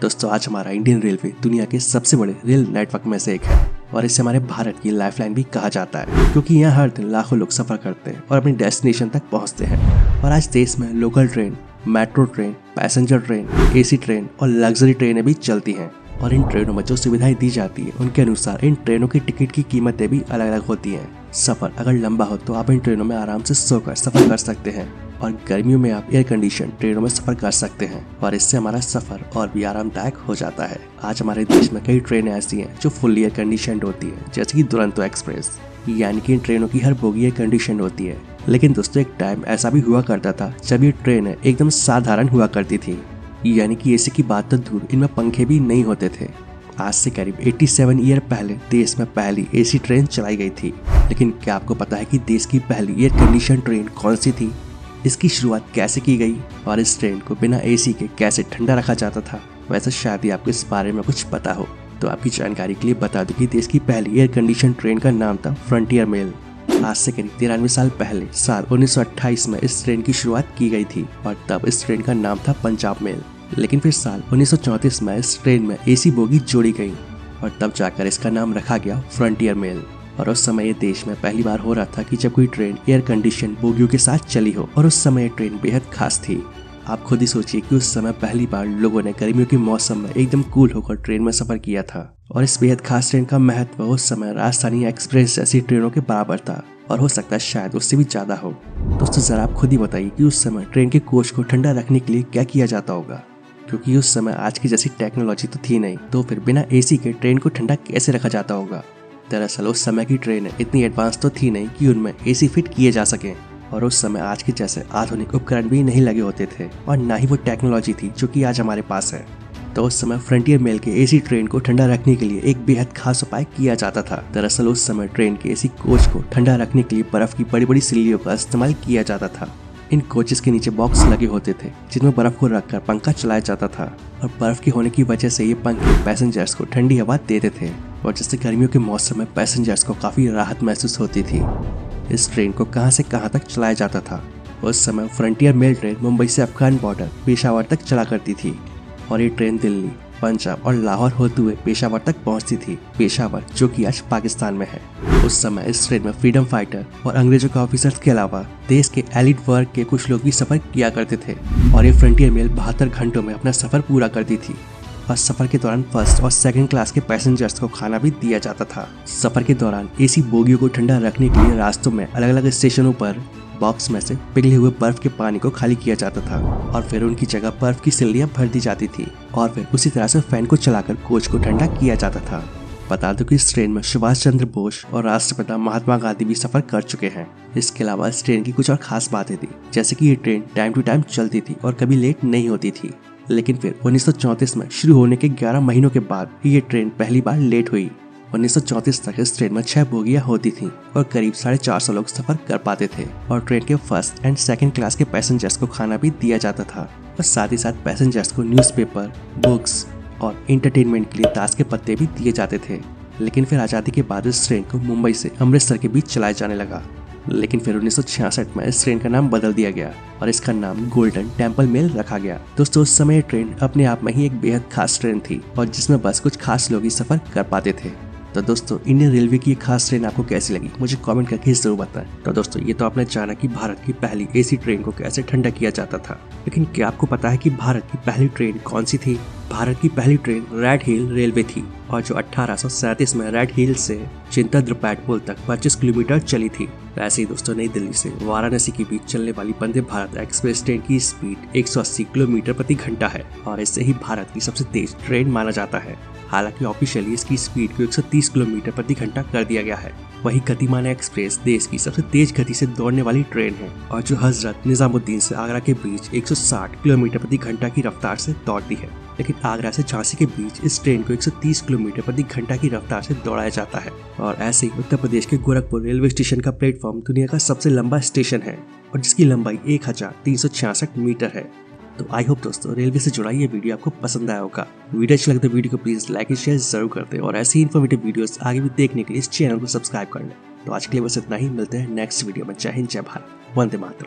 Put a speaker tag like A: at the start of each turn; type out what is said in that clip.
A: दोस्तों आज हमारा इंडियन रेलवे दुनिया के सबसे बड़े रेल नेटवर्क में से एक है और इसे हमारे भारत की लाइफलाइन भी कहा जाता है, क्योंकि यहाँ हर दिन लाखों लोग सफर करते हैं और अपनी डेस्टिनेशन तक पहुँचते हैं। और आज देश में local train, metro train, passenger train, AC train और लग्जरी ट्रेनें भी चलती हैं। और इन ट्रेनों में जो सुविधाएं दी जाती है उनके अनुसार इन ट्रेनों की टिकट की कीमतें भी अलग अलग होती हैं। सफर अगर लंबा हो तो आप इन ट्रेनों में आराम से सोकर सफर कर सकते हैं और गर्मियों में आप एयर कंडीशन ट्रेनों में सफर कर सकते हैं और इससे हमारा सफर और भी आरामदायक हो जाता है। आज हमारे देश में कई ट्रेनें ऐसी हैं जो फुल्ली एयर कंडीशनड होती है, जैसे कि दुरंतो एक्सप्रेस, यानी कि इन ट्रेनों की हर बोगी एयर कंडीशन होती है। लेकिन दोस्तों एक टाइम ऐसा भी हुआ करता था जब ये ट्रेनें एकदम साधारण हुआ करती थी, यानी कि एसी की बात तो दूर, इनमें पंखे भी नहीं होते थे। आज से करीब 87 ईयर पहले देश में पहली एसी ट्रेन चलाई गई थी। लेकिन क्या आपको पता है कि देश की पहली एयर कंडीशन ट्रेन कौन सी थी, इसकी शुरुआत कैसे की गई और इस ट्रेन को बिना एसी के कैसे ठंडा रखा जाता था? वैसे शायद ही आपको इस बारे में कुछ पता हो, तो आपकी जानकारी के लिए बता दूं कि देश की पहली एयर कंडीशन ट्रेन का नाम था फ्रंटियर मेल। आज से करीब 93 साल पहले साल 1928 में इस ट्रेन की शुरुआत की गई थी और तब इस ट्रेन का नाम था पंजाब मेल। लेकिन फिर साल 1934 में इस ट्रेन में एसी बोगी जोड़ी गई और तब जाकर इसका नाम रखा गया फ्रंटियर मेल। और उस समय ये देश में पहली बार हो रहा था कि जब कोई ट्रेन एयर कंडीशन बोगियों के साथ चली हो, और उस समय ये ट्रेन बेहद खास थी। आप खुद ही सोचिए कि उस समय पहली बार लोगों ने गर्मियों के मौसम में एकदम कूल होकर ट्रेन में सफर किया था और इस बेहद खास ट्रेन का महत्व उस समय राजधानी एक्सप्रेस जैसी ट्रेनों के बराबर था और हो सकता है शायद उससे भी ज्यादा हो। दोस्तों जरा आप खुद ही बताइए कि उस समय ट्रेन के कोच को ठंडा रखने के लिए क्या किया जाता होगा, क्योंकि उस समय आज की जैसी टेक्नोलॉजी तो थी नहीं, तो फिर बिना एसी के ट्रेन को ठंडा कैसे रखा जाता होगा? दरअसल उस समय की ट्रेनें इतनी एडवांस तो थी नहीं कि उनमें एसी फिट किए जा सके और उस समय आज के जैसे आधुनिक उपकरण भी नहीं लगे होते थे और ना ही वो टेक्नोलॉजी थी जो कि आज हमारे पास है। तो उस समय फ्रंटियर मेल के एसी ट्रेन को ठंडा रखने के लिए एक बेहद खास उपाय किया जाता था। दरअसल उस समय ट्रेन के एसी कोच को ठंडा रखने के लिए बर्फ की बड़ी बड़ी सिल्लियों का इस्तेमाल किया जाता था। इन कोचेस के नीचे बॉक्स लगे होते थे जिनमें बर्फ को रखकर पंखा चलाया जाता था और बर्फ के होने की वजह से ये पंखे पैसेंजर्स को ठंडी हवा देते थे और जिससे गर्मियों के मौसम में पैसेंजर्स को काफी राहत महसूस होती थी। इस ट्रेन को कहां से कहां तक चलाया जाता था? उस समय फ्रंटियर मेल ट्रेन मुंबई से अफगान बॉर्डर पेशावर तक चला करती थी और ये ट्रेन दिल्ली, पंजाब और लाहौर होते हुए पेशावर तक पहुंचती थी। पेशावर जो कि आज पाकिस्तान में है। उस समय इस ट्रेन में फ्रीडम फाइटर और अंग्रेजों के ऑफिसर्स के अलावा देश के एलिट वर्ग के कुछ लोग भी सफर किया करते थे और ये फ्रंटियर मेल 72 घंटों में अपना सफर पूरा करती थी और सफर के दौरान फर्स्ट और सेकंड क्लास के पैसेंजर्स को खाना भी दिया जाता था। सफर के दौरान एसी बोगियों को ठंडा रखने के लिए रास्तों में अलग अलग स्टेशनों पर बॉक्स में से पिघले हुए बर्फ के पानी को खाली किया जाता था और फिर उनकी जगह बर्फ की सिल्लियां भर दी जाती थी और फिर उसी तरह से फैन को चलाकर कोच को ठंडा किया जाता था। बता दो कि इस ट्रेन में सुभाष चंद्र बोस और राष्ट्रपिता महात्मा गांधी भी सफर कर चुके हैं। इसके अलावा इस ट्रेन की कुछ और खास बातें थी, जैसे कि ये ट्रेन टाइम टू टाइम चलती थी और कभी लेट नहीं होती थी। लेकिन फिर 1934 में शुरू होने के 11 महीनों के बाद ये ट्रेन पहली बार लेट हुई। 1934 तक इस ट्रेन में 6 बोगियां होती थी और करीब 450 लोग सफर कर पाते थे और ट्रेन के फर्स्ट एंड सेकंड क्लास के पैसेंजर्स को खाना भी दिया जाता था और साथ ही साथ पैसेंजर्स को न्यूज़पेपर, बुक्स और इंटरटेनमेंट के लिए ताश के पत्ते भी दिए जाते थे। लेकिन फिर आज़ादी के बाद इस ट्रेन को मुंबई से अमृतसर के बीच चलाया जाने लगा। लेकिन फिर 1966 में इस ट्रेन का नाम बदल दिया गया और इसका नाम गोल्डन टेम्पल मेल रखा गया। दोस्तों उस समय ट्रेन अपने आप में ही एक बेहद खास ट्रेन थी और जिसमें बस कुछ खास लोग ही सफर कर पाते थे। तो दोस्तों इंडियन रेलवे की ये खास ट्रेन आपको कैसी लगी, मुझे कमेंट करके जरूर बताएं। तो दोस्तों ये तो आपने जाना कि भारत की पहली एसी ट्रेन को कैसे ठंडा किया जाता था, लेकिन क्या आपको पता है कि भारत की पहली ट्रेन कौन सी थी? भारत की पहली ट्रेन रेड हिल रेलवे थी और जो 1837 में रेड हिल से चिंताद्रपैट पुल तक 25 किलोमीटर चली थी। वैसे ही दोस्तों नई दिल्ली से वाराणसी के बीच चलने वाली वंदे भारत एक्सप्रेस ट्रेन की स्पीड 180 किलोमीटर प्रति घंटा है और इससे ही भारत की सबसे तेज ट्रेन माना जाता है। हालांकि ऑफिशियली इसकी स्पीड को 130 किलोमीटर प्रति घंटा कर दिया गया है। वही गतिमान एक्सप्रेस देश की सबसे तेज गति से दौड़ने वाली ट्रेन है और जो हजरत निजामुद्दीन से आगरा के बीच 160 किलोमीटर प्रति घंटा की रफ्तार से दौड़ती है। लेकिन आगरा से झांसी के बीच इस ट्रेन को 130 किलोमीटर प्रति घंटा की रफ्तार से दौड़ाया जाता है। और ऐसे ही उत्तर प्रदेश के गोरखपुर रेलवे स्टेशन का प्लेटफॉर्म दुनिया का सबसे लंबा स्टेशन है और जिसकी लंबाई 1366 मीटर है। तो आई होप दोस्तों रेलवे से जुड़ा ये वीडियो आपको पसंद आया होगा। वीडियो अच्छा लगता है वीडियो को प्लीज लाइक एंड शेयर जरूर करते हैं और ऐसी इन्फॉर्मेटिव वीडियोस आगे भी देखने के लिए इस चैनल को सब्सक्राइब कर लें। तो आज के लिए बस इतना ही, मिलते हैं नेक्स्ट वीडियो में। जय हिंद, जय भारत, वंदे मातरम।